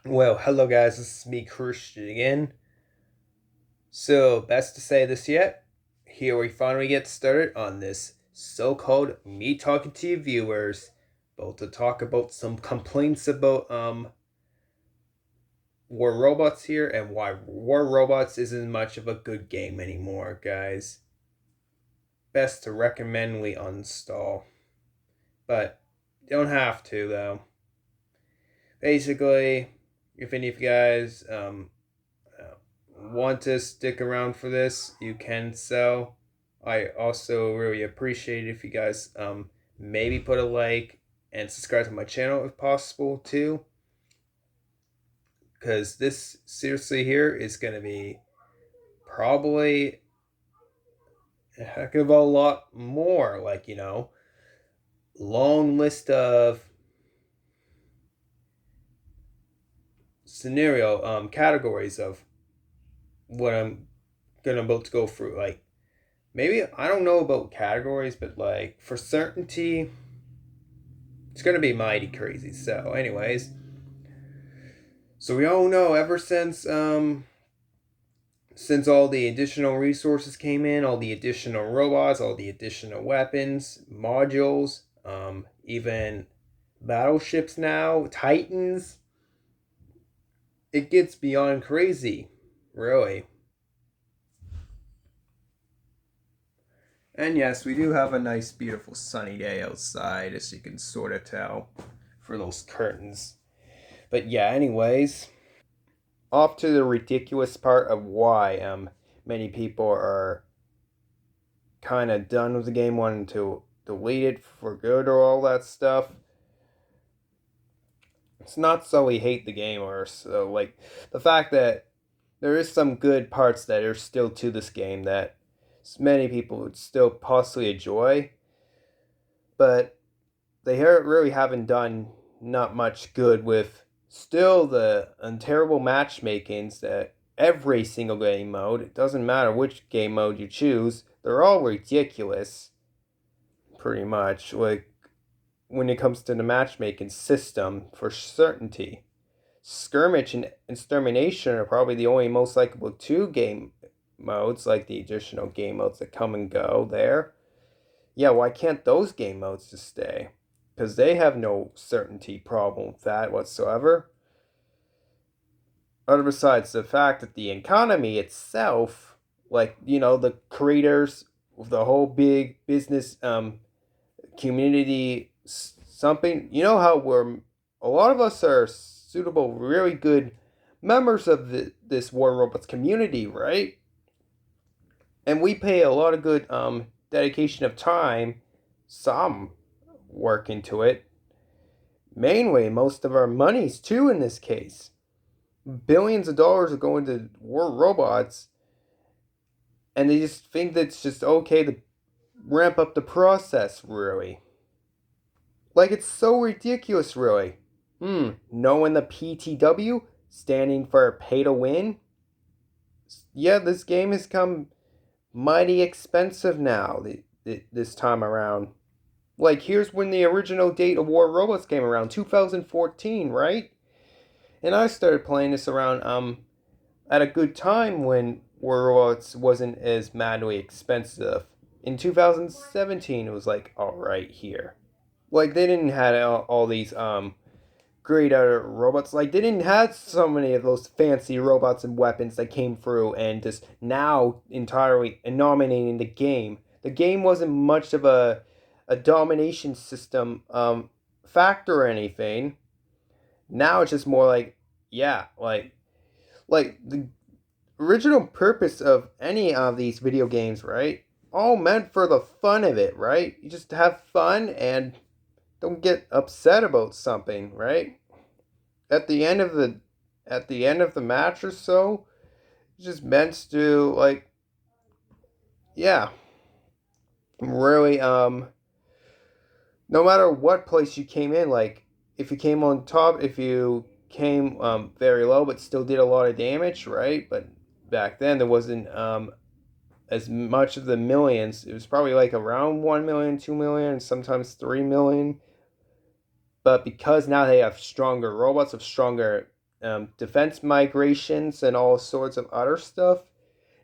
Well, hello guys, this is me, Christian again. So, best to say this yet? Here we finally get started on this so-called me talking to you viewers, both to talk about some complaints about War Robots here and why War Robots isn't much of a good game anymore, guys. Best to recommend we uninstall, but you don't have to though. Basically, if any of you guys want to stick around for this, you can so. I also really appreciate it if you guys maybe put a like and subscribe to my channel if possible too. Because this seriously here is going to be probably a heck of a lot more. Like, long list of scenario categories of what I'm gonna about to go through. Like, maybe I don't know about categories, but like for certainty, it's gonna be mighty crazy. So, anyways, so we all know ever since all the additional resources came in, all the additional robots, all the additional weapons, modules, even battleships now, Titans, it gets beyond crazy, really. And yes, we do have a nice, beautiful sunny day outside, as you can sort of tell for those curtains. But yeah, anyways, off to the ridiculous part of why many people are kind of done with the game, wanting to delete it for good or all that stuff. It's not so we hate the game or so like the fact that there is some good parts that are still to this game that many people would still possibly enjoy, but they really haven't done not much good with still the terrible matchmakings that every single game mode, it doesn't matter which game mode you choose, they're all ridiculous, pretty much. Like, when it comes to the matchmaking system, for certainty. Skirmish and Extermination are probably the only most likable two game modes, like the additional game modes that come and go there. Yeah, why can't those game modes just stay? Because they have no certainty problem with that whatsoever. Other besides the fact that the economy itself, like, the creators of the whole big business community, something, how we're, a lot of us are suitable, really good members of this War Robots community, right? And we pay a lot of good dedication of time, some work into it. Mainly, most of our monies too in this case. Billions of dollars are going to War Robots, and they just think that it's just okay to ramp up the process, really. Like, it's so ridiculous, really. Knowing the PTW, standing for pay to win. Yeah, this game has come mighty expensive now, this time around. Like, here's when the original date of War Robots came around, 2014, right? And I started playing this around at a good time when War Robots wasn't as madly expensive. In 2017, it was like, all right, here. Like, they didn't have all these great robots. Like, they didn't have so many of those fancy robots and weapons that came through and just now entirely dominating the game. The game wasn't much of a domination system factor or anything. Now it's just more like, yeah, like the original purpose of any of these video games, right? All meant for the fun of it, right? You just have fun and don't get upset about something, right? At the end of the match or so, it's just meant to, like, yeah, really no matter what place you came in, like, if you came on top, if you came very low but still did a lot of damage, right? But back then there wasn't as much of the millions. It was probably like around 1 million, 2 million, sometimes 3 million. But because now they have stronger robots with stronger defense migrations and all sorts of other stuff.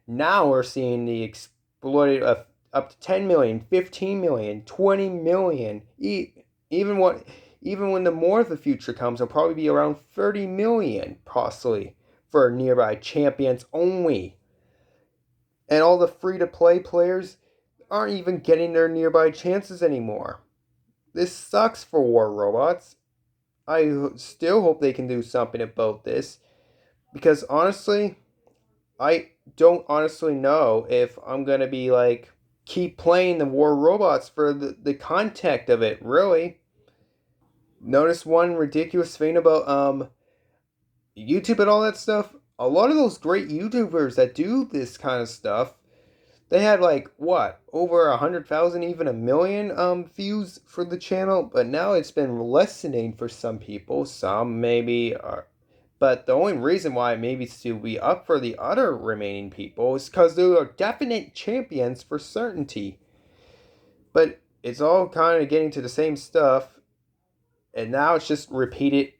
Now we're seeing the exploited up to 10 million, 15 million, 20 million. Even what even when the more of the future comes, it'll probably be around 30 million, possibly, for nearby champions only. And all the free-to-play players aren't even getting their nearby chances anymore. This sucks for War Robots. I still hope they can do something about this. Because honestly, I don't honestly know if I'm going to be like, keep playing the War Robots for the content of it, really. Notice one ridiculous thing about YouTube and all that stuff. A lot of those great YouTubers that do this kind of stuff, they had like what, over 100,000, even a million views for the channel, but now it's been lessening for some people. Some maybe are, but the only reason why it maybe still be up for the other remaining people is because there are definite champions for certainty. But it's all kind of getting to the same stuff, and now it's just repeated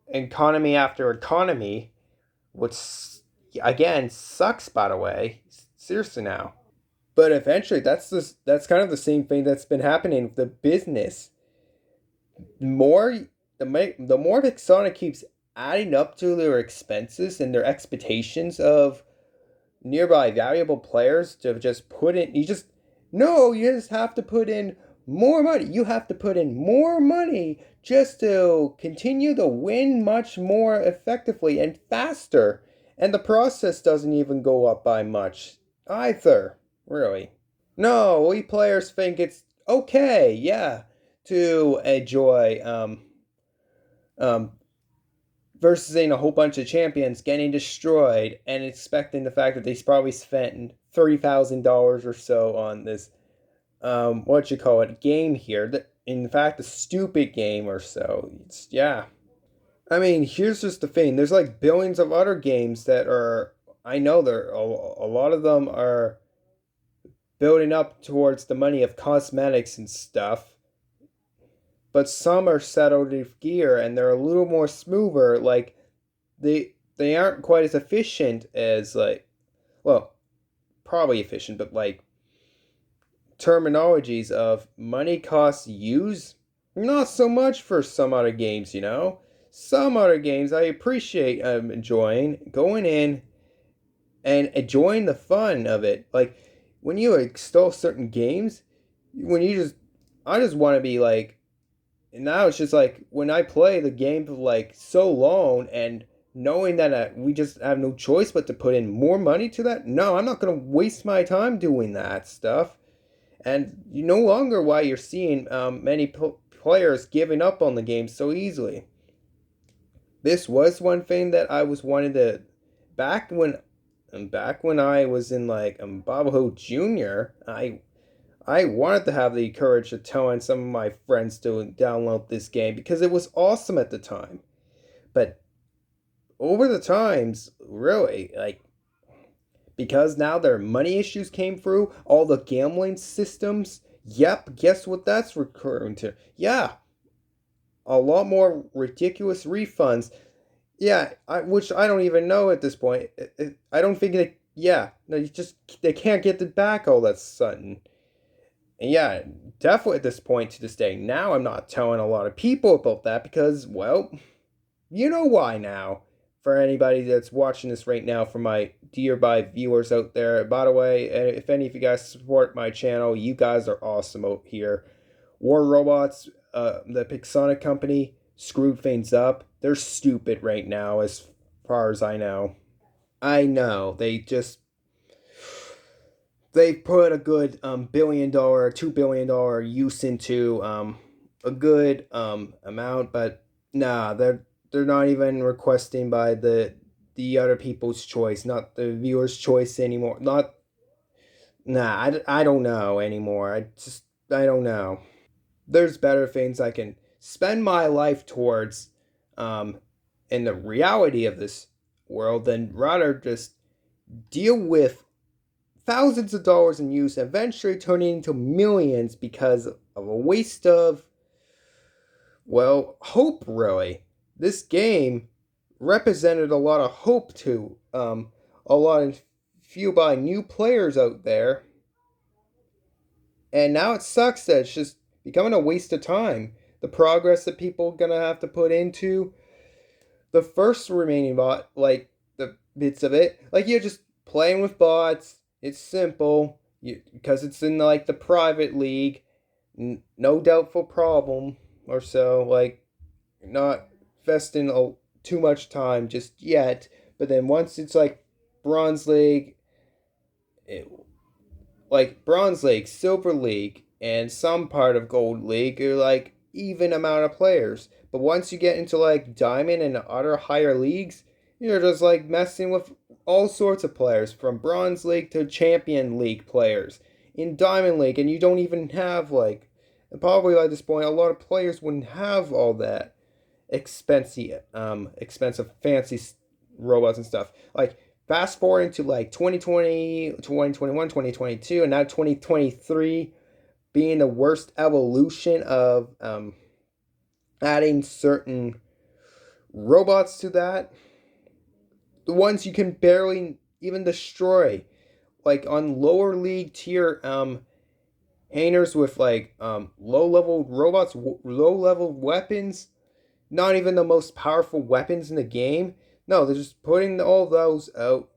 economy after economy, which again sucks, by the way. Seriously now. But eventually, that's kind of the same thing that's been happening with the business. More the more Pixonic keeps adding up to their expenses and their expectations of nearby valuable players to just put in. You just have to put in more money. You have to put in more money just to continue to win much more effectively and faster. And the process doesn't even go up by much either, really. No, we players think it's okay, yeah, to enjoy um versus a whole bunch of champions getting destroyed and expecting the fact that they probably spent $30,000 or so on this what you call it, game here. That in fact a stupid game or so. Yeah. I mean, here's just the thing. There's like billions of other games that are, I know there a lot of them are building up towards the money of cosmetics and stuff, but some are settled with gear and they're a little more smoother. Like they aren't quite as efficient as like, well, probably efficient, but like terminologies of money costs use, not so much for some other games, you know. Some other games I appreciate enjoying going in and enjoying the fun of it. Like when you extol certain games, when you just, I just want to be like, and now it's just like when I play the game for like so long and knowing that we just have no choice but to put in more money to that. No, I'm not going to waste my time doing that stuff. And you no longer why you're seeing many players giving up on the game so easily. This was one thing that I was wanting to back when I was in like Bob Jr. I wanted to have the courage to tell some of my friends to download this game because it was awesome at the time. But over the times, really, like, because now their money issues came through, all the gambling systems, yep, guess what that's recurring to? Yeah, a lot more ridiculous refunds. Yeah, which I don't even know at this point. I don't think they, yeah, no, they can't get it back all that sudden. And yeah, definitely at this point to this day. Now I'm not telling a lot of people about that because, well, you know why now. For anybody that's watching this right now, for my dearby viewers out there, by the way, if any of you guys support my channel, you guys are awesome out here. War Robots, the Pixonic company, screwed things up. They're stupid right now, as far as I know. I know they put a good $1 billion, $2 billion use into a good amount, but nah, they're not even requesting by the other people's choice, not the viewer's choice anymore. Not nah, I don't know anymore. I don't know. There's better things I can spend my life towards in the reality of this world than rather just deal with thousands of dollars in use, eventually turning into millions because of a waste of, well, hope, really. This game represented a lot of hope to a lot of few by new players out there, and now it sucks that it's just becoming a waste of time. The progress that people are gonna have to put into the first remaining bot, like the bits of it, like you're just playing with bots. It's simple, because it's in like the private league, no doubtful problem or so. Like not investing too much time just yet. But then once it's like Bronze League, it, like Bronze League, Silver League, and some part of Gold League are like even amount of players. But once you get into like Diamond and other higher leagues, you're just like messing with all sorts of players from Bronze League to Champion League players in Diamond League, and you don't even have like, and probably by this point a lot of players wouldn't have all that expensive fancy robots and stuff. Like fast forward into like 2020, 2021, 2022, and now 2023 being the worst evolution of adding certain robots to that. The ones you can barely even destroy. Like on lower league tier hangers with like low level robots, low level weapons, not even the most powerful weapons in the game. No, they're just putting all those out.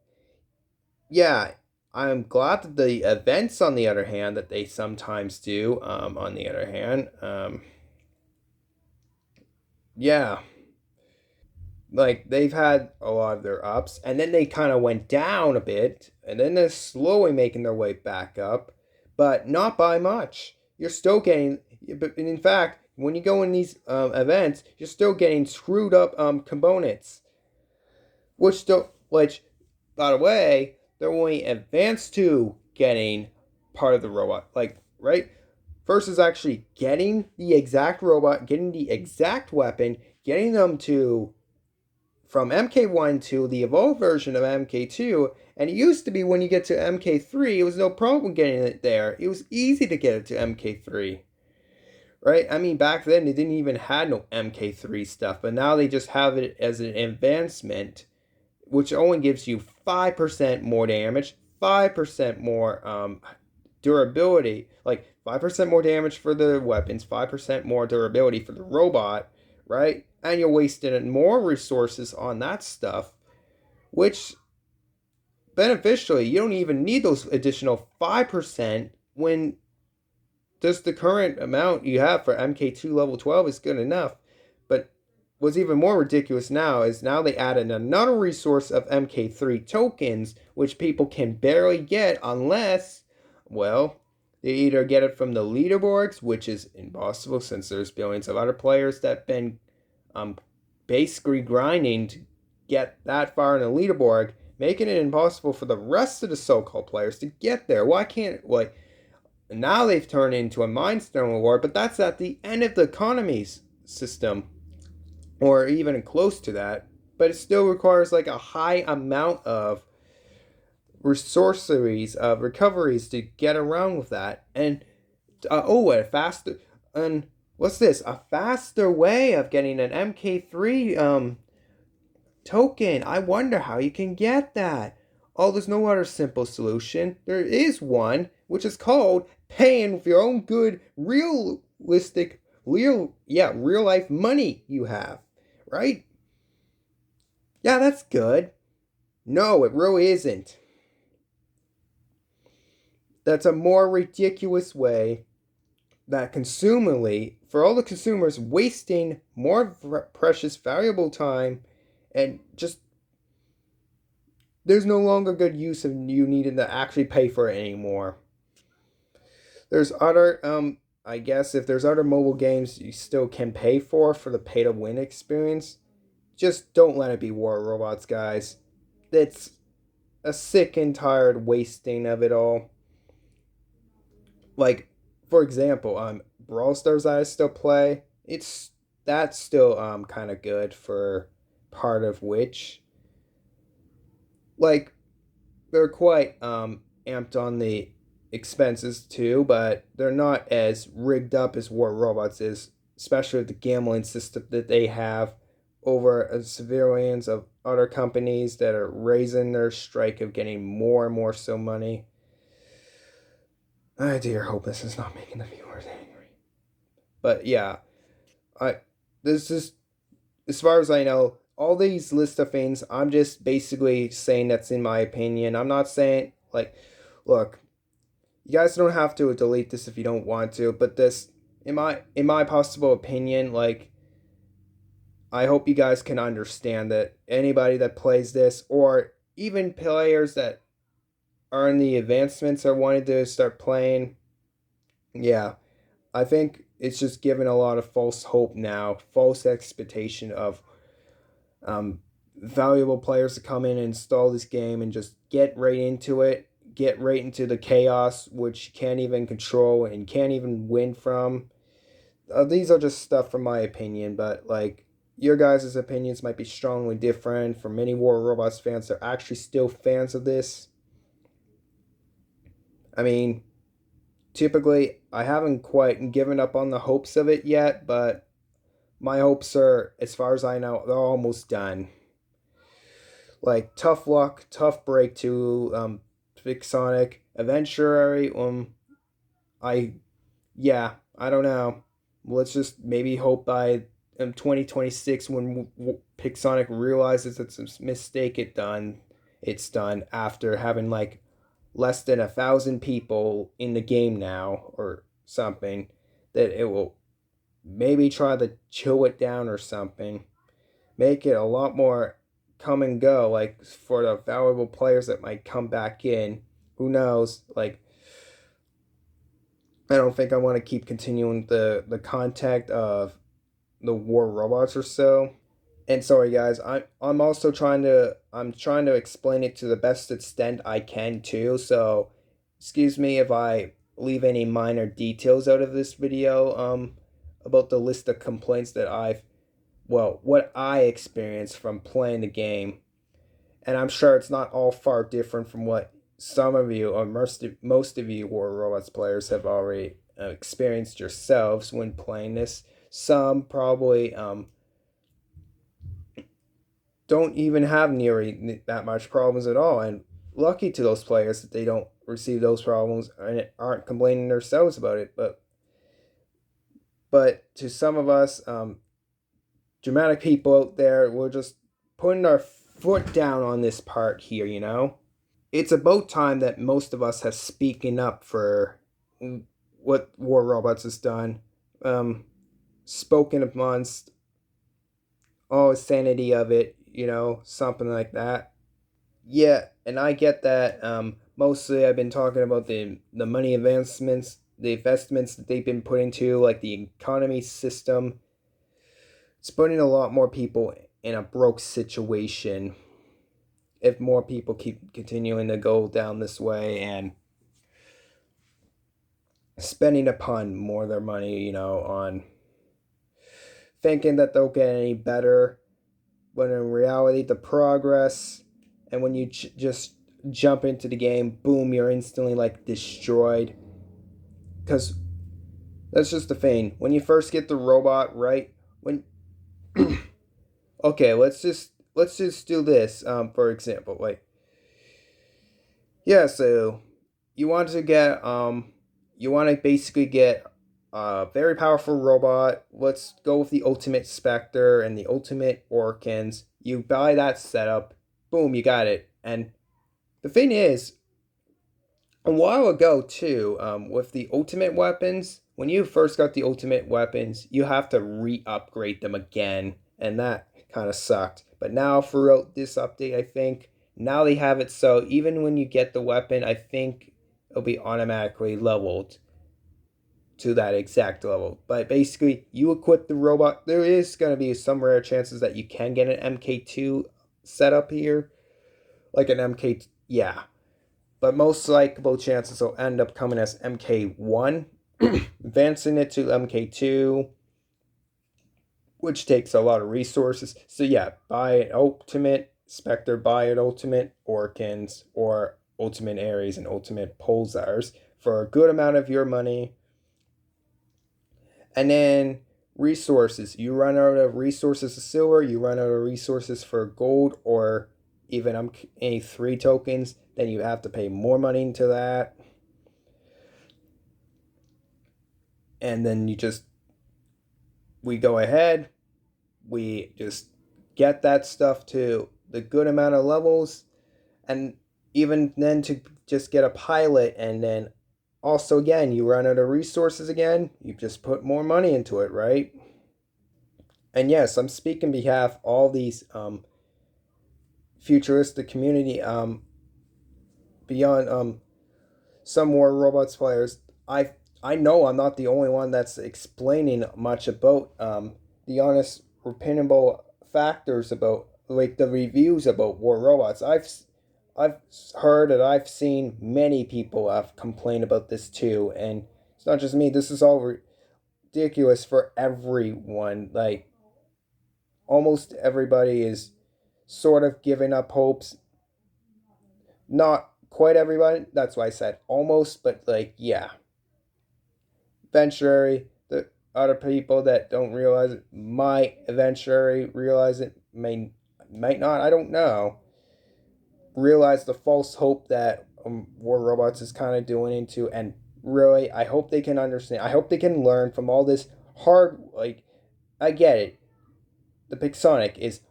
Yeah, I'm glad that the events, on the other hand, that they sometimes do, on the other hand, yeah, like they've had a lot of their ups, and then they kind of went down a bit, and then they're slowly making their way back up, but not by much. You're still getting, but in fact, when you go in these events, you're still getting screwed up components, which, by the way, they're only advanced to getting part of the robot. Like, right? First is actually getting the exact robot, getting the exact weapon, getting them to from MK1 to the evolved version of MK2. And it used to be when you get to MK3, it was no problem getting it there. It was easy to get it to MK3. Right? I mean, back then they didn't even have no MK3 stuff, but now they just have it as an advancement, which only gives you 5% more damage, 5% more durability, like 5% more damage for the weapons, 5% more durability for the robot, right? And you're wasting more resources on that stuff, which beneficially, you don't even need those additional 5% when just the current amount you have for MK2 level 12 is good enough. But what's even more ridiculous now is now they added another resource of MK3 tokens, which people can barely get unless, well, they either get it from the leaderboards, which is impossible since there's billions of other players that have been basically grinding to get that far in the leaderboard, making it impossible for the rest of the so-called players to get there. Why can't, like, now they've turned into a Mindstone reward, but that's at the end of the economy's system, or even close to that. But it still requires like a high amount of resourceries, of recoveries to get around with that. And a faster, and what's this? A faster way of getting an MK3 token. I wonder how you can get that. Oh, there's no other simple solution. There is one, which is called paying with your own good, realistic, real life money you have, right? Yeah, that's good. No, it really isn't. That's a more ridiculous way that consumerly, for all the consumers, wasting more precious, valuable time, and just there's no longer good use of you needing to actually pay for it anymore. There's other I guess if there's other mobile games you still can pay for the pay to win experience, just don't let it be War Robots, guys. It's a sick and tired wasting of it all. Like, for example, Brawl Stars I still play. It's that's still kind of good for part of which, like, they're quite amped on the expenses too, but they're not as rigged up as War Robots is, especially with the gambling system that they have, over civilians of other companies that are raising their strike of getting more and more so money. I dear hope this is not making the viewers angry. But yeah, this is, as far as I know, all these list of things, I'm just basically saying that's in my opinion. I'm not saying, like, look, you guys don't have to delete this if you don't want to, but this, in my possible opinion, like, I hope you guys can understand that anybody that plays this, or even players that are in the advancements or wanted to start playing, yeah, I think it's just given a lot of false hope now, false expectation of um, valuable players to come in and install this game and just get right into it, get right into the chaos, which you can't even control and can't even win from. These are just stuff from my opinion, but like, your guys' opinions might be strongly different. For many War Robots fans, they're actually still fans of this. I mean, typically, I haven't quite given up on the hopes of it yet, but my hopes are, as far as I know, they're almost done. Like, tough luck, tough break to Pixonic. Eventually, I, yeah, I don't know. Let's just maybe hope by 2026, when Pixonic realizes it's a mistake, it's done after having like less than 1,000 people in the game now or something, that it will maybe try to chill it down or something, make it a lot more come and go, like for the valuable players that might come back in. Who knows? Like, I don't think I want to keep continuing the contact of the War Robots or so. And sorry guys, I'm also trying to explain it to the best extent I can too. So excuse me if I leave any minor details out of this video about the list of complaints that what I experienced from playing the game. And I'm sure it's not all far different from what some of you, or most of you War Robots players have already experienced yourselves when playing this. Some probably don't even have nearly that much problems at all, and lucky to those players that they don't receive those problems and aren't complaining themselves about it. But to some of us, dramatic people out there, we're just putting our foot down on this part here. It's about time that most of us have speaking up for what War Robots has done, spoken amongst all sanity of it, something like that. Yeah, and I get that. Mostly, I've been talking about the money advancements, the investments that they've been putting to, like the economy system. It's putting a lot more people in a broke situation. If more people keep continuing to go down this way and spending upon more of their money, on thinking that they'll get any better, when in reality, the progress, and when you just jump into the game, boom, you're instantly like destroyed. Because that's just the thing. When you first get the robot, right? When okay, let's just do this. For example, like, yeah, so you want to get you want to basically get a very powerful robot. Let's go with the Ultimate Spectre and the Ultimate Orkins. You buy that setup, boom, you got it. And the thing is, a while ago too, with the ultimate weapons, when you first got the ultimate weapons, you have to re-upgrade them again, and that kind of sucked. But now throughout this update, I think now they have it so even when you get the weapon, I think it'll be automatically leveled to that exact level. But basically, you equip the robot. There is going to be some rare chances that you can get an MK2 setup here, like an MK. Yeah, but most likable chances will end up coming as MK1, advancing it to MK2, which takes a lot of resources. So yeah, buy an Ultimate Spectre, buy an Ultimate Orkins, or Ultimate Ares and Ultimate Pulsars for a good amount of your money. And then resources. You run out of resources of silver, you run out of resources for gold, or even any three tokens, then you have to pay more money into that. And then we go ahead, we just get that stuff to the good amount of levels, and even then to just get a pilot, and then also again you run out of resources again, you just put more money into it, right? And yes, I'm speaking behalf of all these futuristic community beyond some more robots players. I know I'm not the only one that's explaining much about the honest reputable factors about like the reviews about War Robots. I've heard and I've seen many people have complained about this too, and it's not just me. This is all ridiculous for everyone. Like almost everybody is sort of giving up hopes. Not quite everybody. That's why I said almost, but like yeah, eventually the other people that don't realize it might eventually realize it. Might not. I don't know. Realize the false hope that War Robots is kind of doing into, and really, I hope they can understand. I hope they can learn from all this hard. Like, I get it. The Pixonic is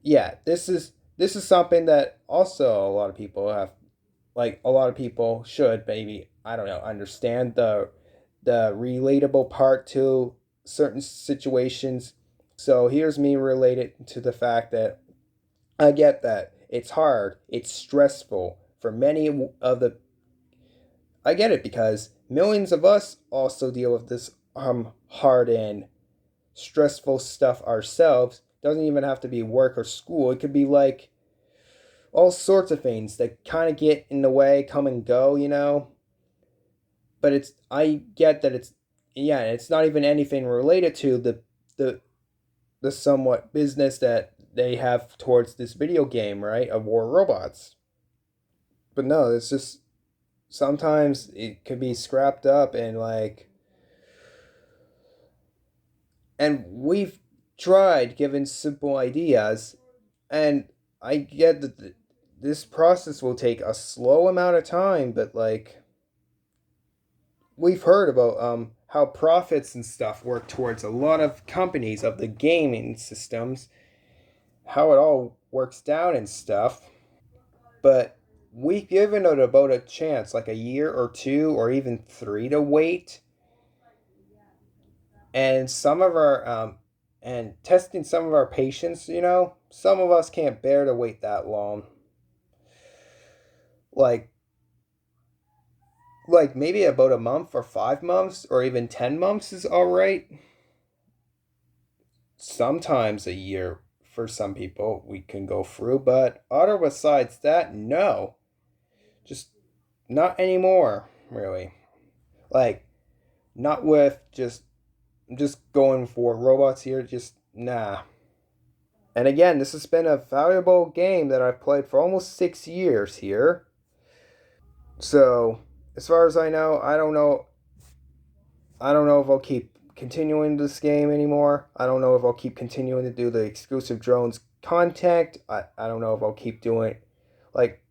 yeah. This is something that also a lot of people have, like a lot of people should maybe, I don't know, understand the relatable part to certain situations. So here's me related to the fact that I get that it's hard, it's stressful for many of the. I get it because millions of us also deal with this hard and stressful stuff ourselves. Doesn't even have to be work or school. It could be like all sorts of things that kind of get in the way, come and go, you know. But I get that yeah, it's not even anything related to the the somewhat business that they have towards this video game, right? Of War Robots. But no, it's just sometimes it could be scrapped up and like, and we've tried giving simple ideas, and I get that this process will take a slow amount of time, but like we've heard about how profits and stuff work towards a lot of companies of the gaming systems, how it all works down and stuff. But we've given it about a chance, like a year or two or even three to wait, and some of our and testing some of our patients. You know, some of us can't bear to wait that long. Like maybe about a month or 5 months or even 10 months is all right. Sometimes a year for some people we can go through, but other besides that, no, just not anymore, really. Like not with just going for robots here, just nah. And again, this has been a valuable game that I've played for almost 6 years here. So as far as I know, I don't know if I'll keep continuing this game anymore. I don't know if I'll keep continuing to do the exclusive drones content. I don't know if I'll keep doing like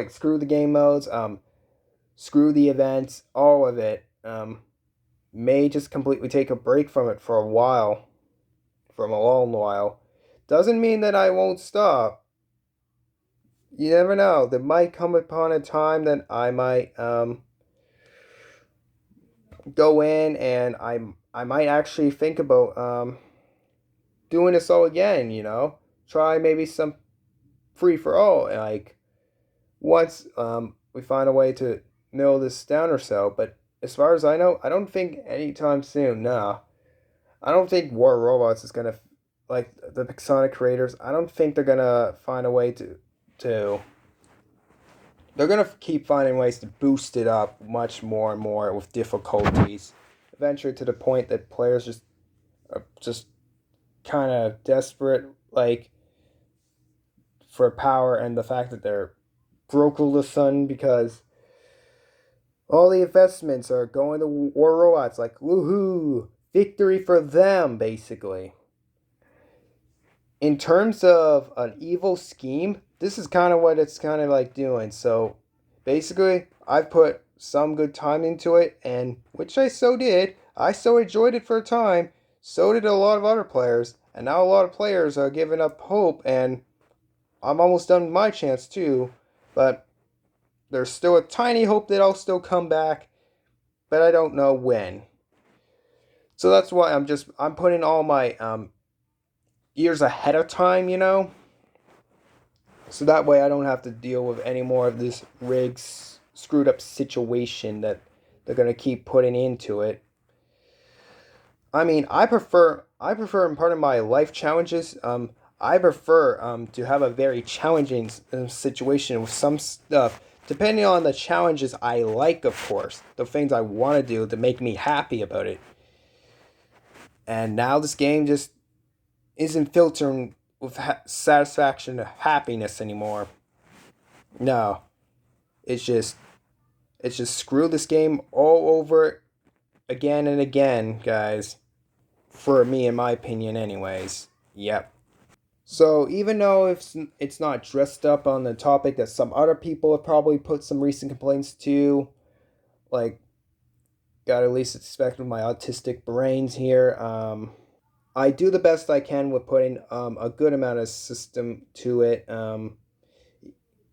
screw the game modes, screw the events, all of it. May just completely take a break from it for a while, from a long while. Doesn't mean that I won't stop. You never know. There might come upon a time that I might go in and I might actually think about doing this all again, you know? Try maybe some free for all, like once we find a way to nail this down or so. But as far as I know, I don't think anytime soon. Nah, I don't think War Robots is gonna, like the Pixonic creators. I don't think they're gonna find a way to. They're gonna keep finding ways to boost it up much more and more with difficulties, eventually to the point that players just are just kind of desperate, like for power and the fact that they're broke the sun because all the investments are going to War Robots. Like woohoo! victory for them, basically. In terms of an evil scheme, this is kind of what it's kind of like doing. So basically, I've put some good time into it, and which I so did. I so enjoyed it for a time. So did a lot of other players, and now a lot of players are giving up hope, and I'm almost done with my chance too. But there's still a tiny hope that I'll still come back, but I don't know when. So that's why I'm putting all my years ahead of time, so that way I don't have to deal with any more of this rigs screwed up situation that they're gonna keep putting into it. I mean, I prefer in part of my life challenges. I prefer to have a very challenging situation with some stuff. Depending on the challenges I like, of course, the things I want to do to make me happy about it. And now this game just isn't filtering with satisfaction or happiness anymore. No, it's just screw this game all over again and again, guys. For me, in my opinion, anyways. Yep. So even though it's not dressed up on the topic that some other people have probably put some recent complaints to, like, gotta at least expect with my autistic brains here. I do the best I can with putting a good amount of system to it.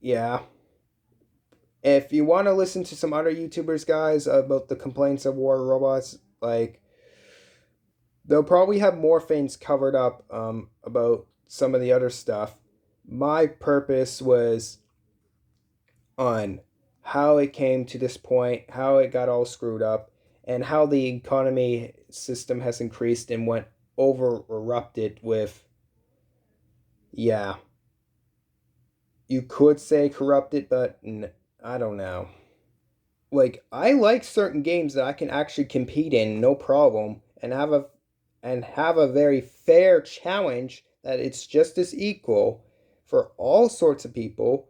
Yeah. If you want to listen to some other YouTubers, guys, about the complaints of War Robots, like, they'll probably have more things covered up about some of the other stuff. My purpose was on how it came to this point, how it got all screwed up, and how the economy system has increased and went over erupted with, yeah, you could say corrupted, but I don't know. Like, I like certain games that I can actually compete in, no problem, and have a very fair challenge that it's just as equal for all sorts of people,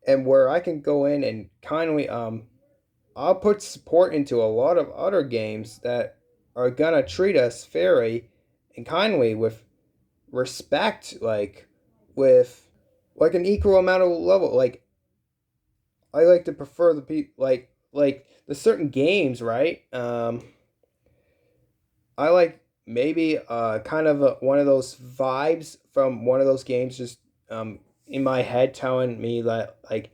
and where I can go in and kindly I'll put support into a lot of other games that are gonna treat us fairly and kindly with respect, like with like an equal amount of level. Like, I like to prefer the people like the certain games, right? I like maybe kind of one of those vibes from one of those games just in my head telling me that like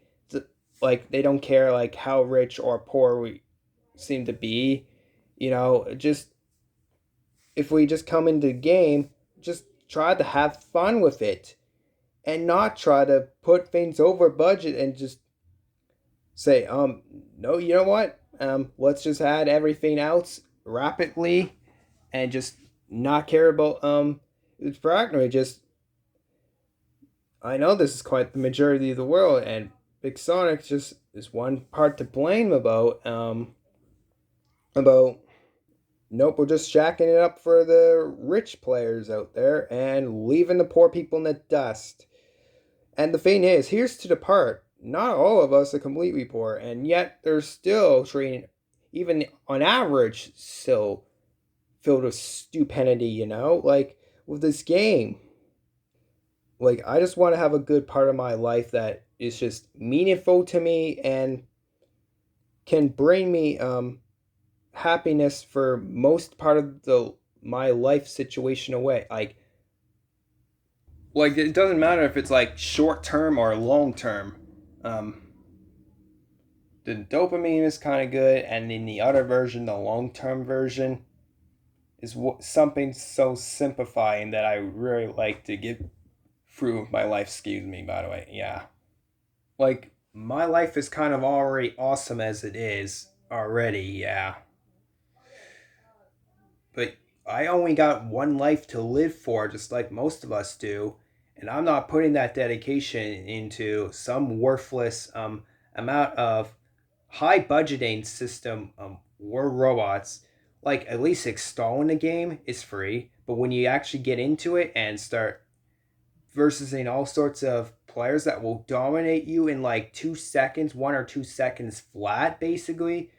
they don't care like how rich or poor we seem to be, just if we just come into the game, just try to have fun with it and not try to put things over budget and just say, no, you know what? Let's just add everything else rapidly and just not care about it's practically just I know this is quite the majority of the world, and Big Sonic just is one part to blame about nope, we're just jacking it up for the rich players out there and leaving the poor people in the dust. And the thing is, here's to the part, not all of us are completely poor, and yet they're still treating, even on average, still filled with stupidity, like with this game. Like, I just want to have a good part of my life that is just meaningful to me and can bring me happiness for most part of the my life situation away. Like it doesn't matter if it's like short term or long term. Um, the dopamine is kind of good, and in the other version, the long term version, is something so simplifying that I really like to get through my life. Excuse me, by the way. Yeah. Like, my life is kind of already awesome as it is already, yeah. But I only got one life to live for, just like most of us do. And I'm not putting that dedication into some worthless amount of high budgeting system war robots. Like, at least installing the game is free. But when you actually get into it and start versus in all sorts of players that will dominate you in like 2 seconds, 1 or 2 seconds flat, basically,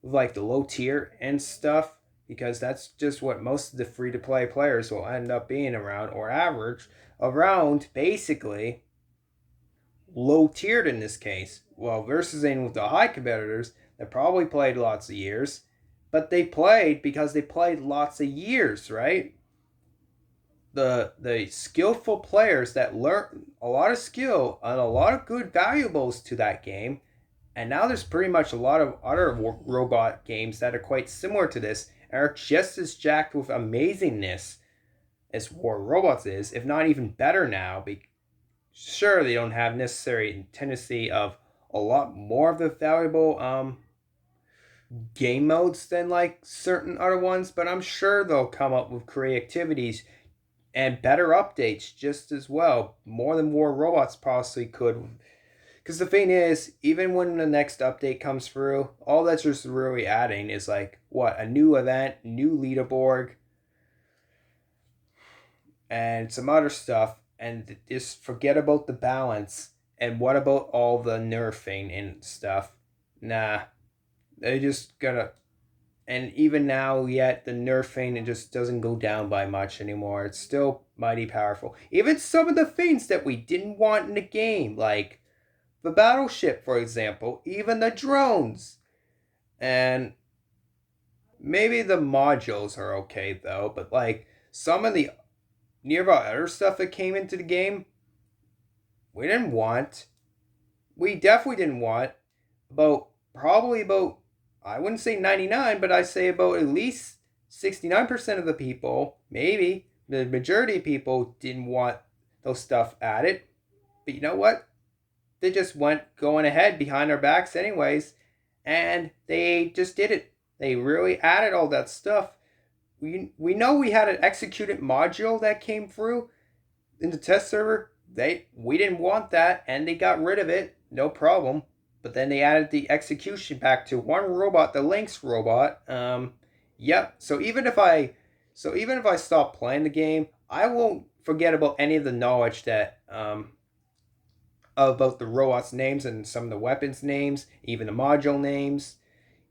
with like the low tier and stuff. because that's just what most of the free to play players will end up being around, or average around, basically low tiered in this case. Well, versus in with the high competitors that probably played lots of years, but they played because they played lots of years, right? The skillful players that learn a lot of skill and a lot of good valuables to that game. And now there's pretty much a lot of other robot games that are quite similar to this and are just as jacked with amazingness as War Robots is, if not even better now. Sure, they don't have necessary tendency of a lot more of the valuable game modes than like certain other ones, but I'm sure they'll come up with creativities and better updates just as well, more than War Robots possibly could. Because the thing is, even when the next update comes through, all that's just really adding is like, what, a new event, new leaderboard, and some other stuff, and just forget about the balance. And what about all the nerfing and stuff? Nah, they just gotta. And even now, yet the nerfing it just doesn't go down by much anymore. It's still mighty powerful. Even some of the things that we didn't want in the game, like the battleship, for example, even the drones, and maybe the modules are okay though. But like some of the nearby other stuff that came into the game, we didn't want. We definitely didn't want. About I wouldn't say 99, but I say about at least 69% of the people, maybe the majority of people didn't want those stuff added. But you know what? They just went going ahead behind our backs anyways, and they just did it. They really added all that stuff. We know we had an executed module that came through in the test server. We didn't want that, and they got rid of it, no problem. But then they added the execution back to one robot, the Lynx robot. Yep. So even if I stop playing the game, I won't forget about any of the knowledge that about the robots' names and some of the weapons' names, even the module names,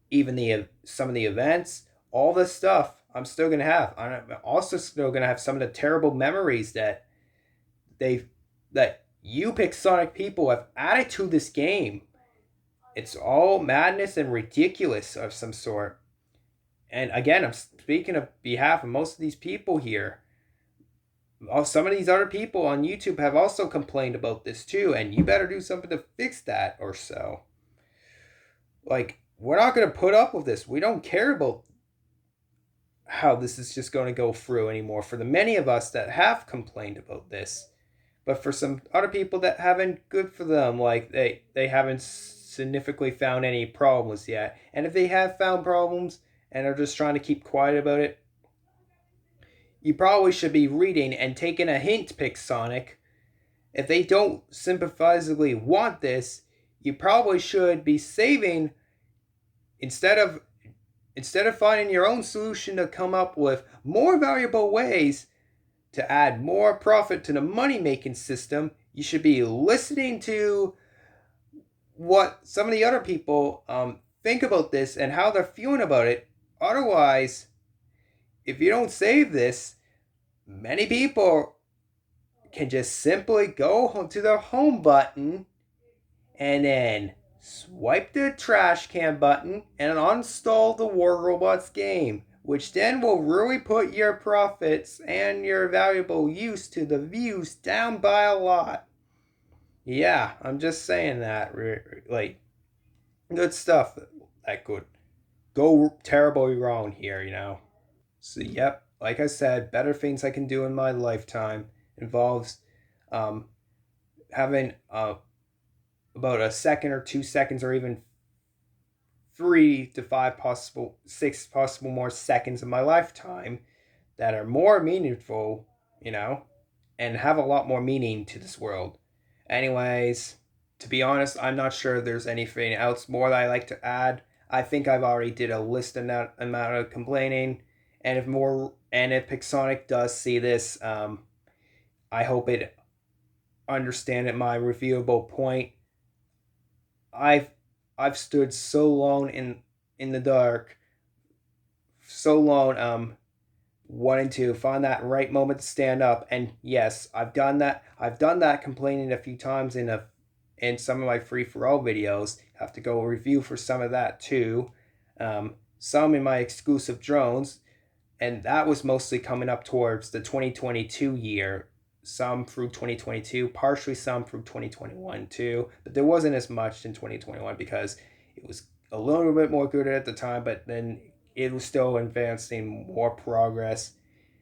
even the some of the events, all this stuff. I'm still gonna have. I'm also still gonna have some of the terrible memories that they that you Pixonic people have added to this game. It's all madness and ridiculous of some sort. And again, I'm speaking of behalf of most of these people here. Some of these other people on YouTube have also complained about this too, and you better do something to fix that or so. Like, we're not going to put up with this. We don't care about how this is just going to go through anymore for the many of us that have complained about this. But for some other people that haven't, good for them. Like, they haven't significantly found any problems yet. And if they have found problems and are just trying to keep quiet about it, you probably should be reading and taking a hint, Pixonic. If they don't sympathizingly want this, you probably should be saving instead of finding your own solution to come up with more valuable ways to add more profit to the money-making system. You should be listening to what some of the other people think about this and how they're feeling about it. Otherwise, if you don't save this, many people can just simply go to their home button and then swipe the trash can button and uninstall the War Robots game, which then will really put your profits and your valuable use to the views down by a lot. Yeah, I'm just saying that. Like, good stuff that could go terribly wrong here, you know. So, yep, like I said, better things I can do in my lifetime involves having about a second or 2 seconds or even 3 to 5 possible 6 possible more seconds of my lifetime that are more meaningful, you know, and have a lot more meaning to this world. Anyways, to be honest, I'm not sure there's anything else more that I like to add. I think I've already did a list in that amount of complaining, and if Pixonic does see this, I hope it understand at my reviewable point. I've stood so long in the dark so long wanting to find that right moment to stand up. And yes, I've done that. I've done that complaining a few times in some of my free for all videos. Have to go review for some of that too. Some in my exclusive drones, and that was mostly coming up towards the 2022 year. Some through 2022, partially some through 2021 too, but there wasn't as much in 2021 because it was a little bit more good at the time, but then it was still advancing more progress.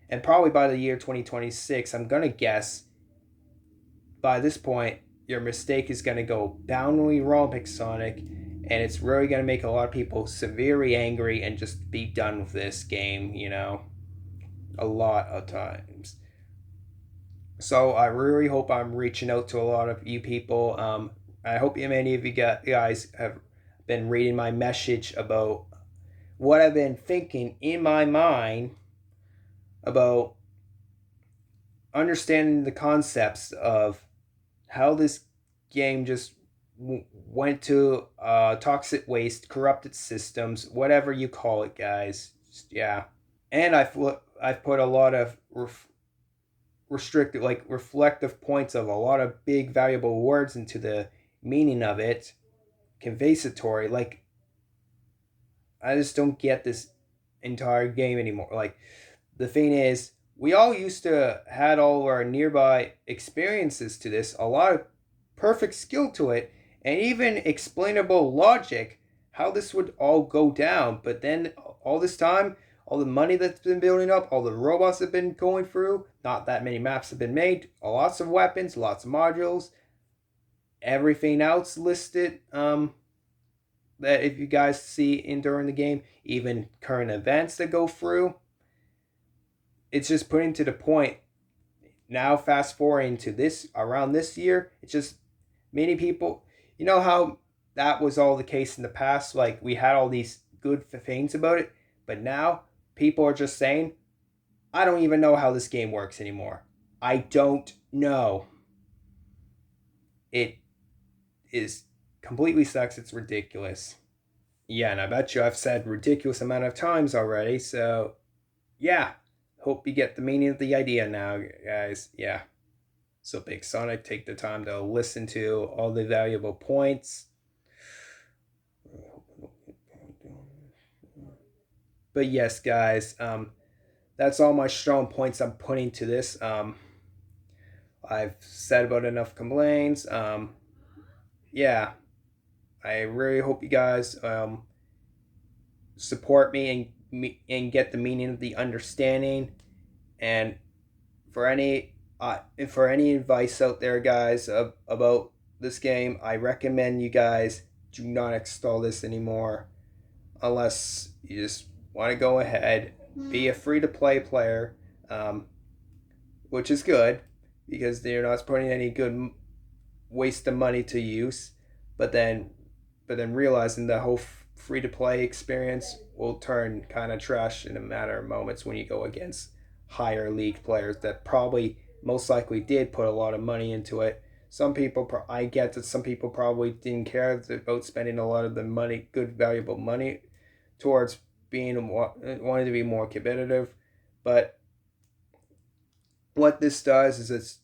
And probably by the year 2026, I'm going to guess by this point, your mistake is going to go downly wrong, Pixonic, and it's really going to make a lot of people severely angry and just be done with this game, a lot of times. So I really hope I'm reaching out to a lot of you people. I hope many of you guys have been reading my message about what I've been thinking in my mind about understanding the concepts of how this game just went to toxic waste, corrupted systems, whatever you call it, guys. Yeah, and I've put a lot of restricted, like reflective points of a lot of big valuable words into the meaning of it, conversatory. Like, I just don't get this entire game anymore. Like, the thing is, we all used to had all our nearby experiences to this, a lot of perfect skill to it, and even explainable logic how this would all go down. But then all this time, all the money that's been building up, all the robots that have been going through, not that many maps have been made, lots of weapons, lots of modules, everything else listed that if you guys see in during the game, even current events that go through. It's just putting to the point now, fast forwarding to this around this year, it's just many people, how that was all the case in the past, like we had all these good things about it, but now people are just saying, I don't even know how this game works anymore. I don't know. It is completely sucks. It's ridiculous. Yeah, and I bet you I've said ridiculous amount of times already, so yeah. Hope you get the meaning of the idea now, guys. Yeah. So Pixonic, take the time to listen to all the valuable points. But yes, guys, that's all my strong points I'm putting to this. I've said about enough complaints. Yeah, I really hope you guys support me and get the meaning of the understanding. And for any advice out there, guys, about this game, I recommend you guys do not install this anymore unless you just want to go ahead, be a free-to-play player, which is good because they're not putting any good waste of money to use, but then realizing the whole free-to-play experience will turn kind of trash in a matter of moments when you go against higher league players that probably most likely did put a lot of money into it. Some people, I get that some people probably didn't care about spending a lot of the money, good valuable money, towards wanting to be more competitive. But what this does is it's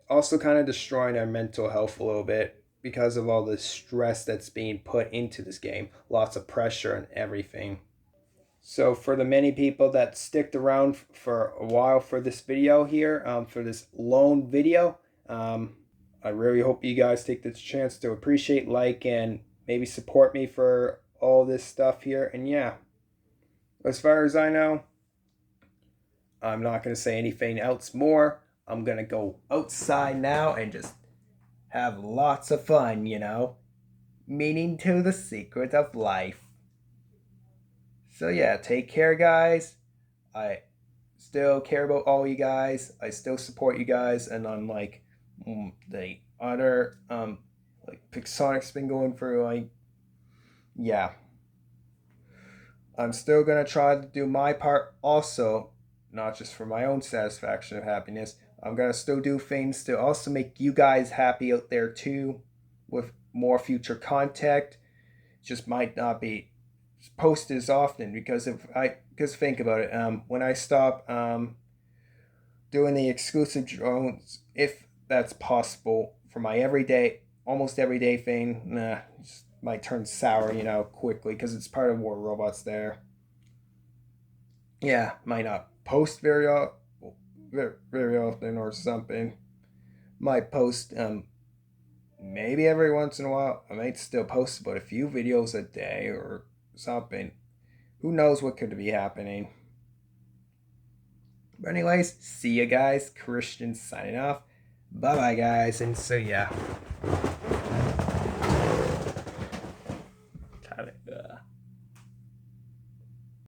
also kind of destroying our mental health a little bit because of all the stress that's being put into this game, lots of pressure and everything. So for the many people that sticked around for a while for this video here, for this lone video, I really hope you guys take this chance to appreciate, like, and maybe support me for all this stuff here. And yeah, as far as I know, I'm not going to say anything else more. I'm going to go outside now and just have lots of fun, meaning to the secret of life. So yeah, take care, guys. I still care about all you guys. I still support you guys, and unlike the other like Pixonic's been going through, like, yeah, I'm still gonna try to do my part also, not just for my own satisfaction of happiness. I'm gonna still do things to also make you guys happy out there too, with more future content. Just might not be post as often because think about it. When I stop doing the exclusive drones, if that's possible for my almost everyday thing, just might turn sour, quickly because it's part of War Robots there. Yeah, might not post very often or something. Might post maybe every once in a while. I might still post about a few videos a day or something. Who knows what could be happening? But anyways, see you guys. Christian signing off. Bye bye guys, and so yeah.